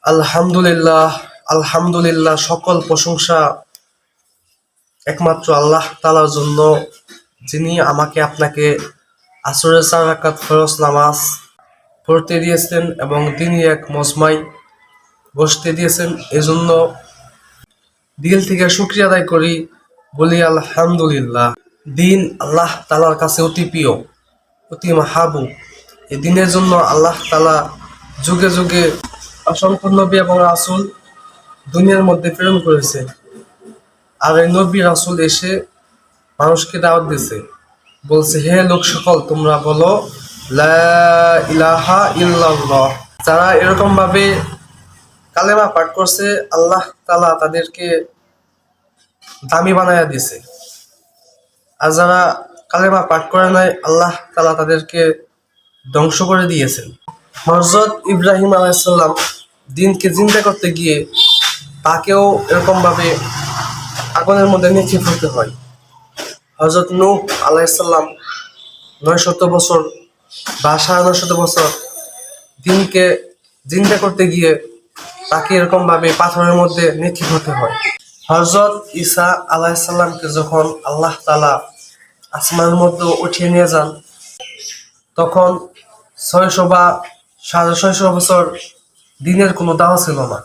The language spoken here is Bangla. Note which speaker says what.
Speaker 1: আলহামদুলিল্লাহ, আলহামদুলিল্লাহ, সকল প্রশংসা একমাত্র আল্লাহ তাআলার জন্য, যিনি আমাকে আপনাকে আসরের 4 রাকাত ফরজ নামাজ পড়তে দিয়েছেন এবং তিনি এক মজমায় বসতে দিয়েছেন। এজন্য দিল থেকে শুকরিয়া আদায় করি, বলি আলহামদুলিল্লাহ। দিন আল্লাহ তাআলার কাছে অতি প্রিয়, অতি মাহবুব। এই দিনের জন্য আল্লাহ তাআলা যুগে যুগে অসংখ্য নবী এবং রাসূল দুনিয়ার মধ্যে প্রেরণ করেছে। আর এই নবী রাসূল এসে মানুষকে দাওয়াত দিছে, বলছে, হে লোক সকল, তোমরা বলো লা ইলাহা ইল্লাল্লাহ। যারা এরকম ভাবে কালেমা পাঠ করছে, আল্লাহ তাআলা তাদেরকে দামি বানায়া দিছে। আর যারা কালেমা পাঠ করে নাই, আল্লাহ তাআলা তাদেরকে ধ্বংস করে দিয়েছেন। হযরত ইব্রাহিম আলাইহিস সালাম দিনকে জিন্দা করতে গিয়ে তাকেও এরকম ভাবে আগুনের মধ্যে নিক্ষেপ হতে হয়। হযরত নূহ আলাইহিস সালাম 900 বছর বা 950 বছর দিনকে জিন্দা করতে গিয়ে তাকে এরকম ভাবে পাথরের মধ্যে নিক্ষেপ হতে হয়। হযরত ঈসা আলাইহিস সালামকে যখন আল্লাহ তাআলা আসমানের মধ্যে উঠিয়ে নিয়ে যান, তখন 600 বা 650 বছর দিনের কোনো দাওয়া ছিল না।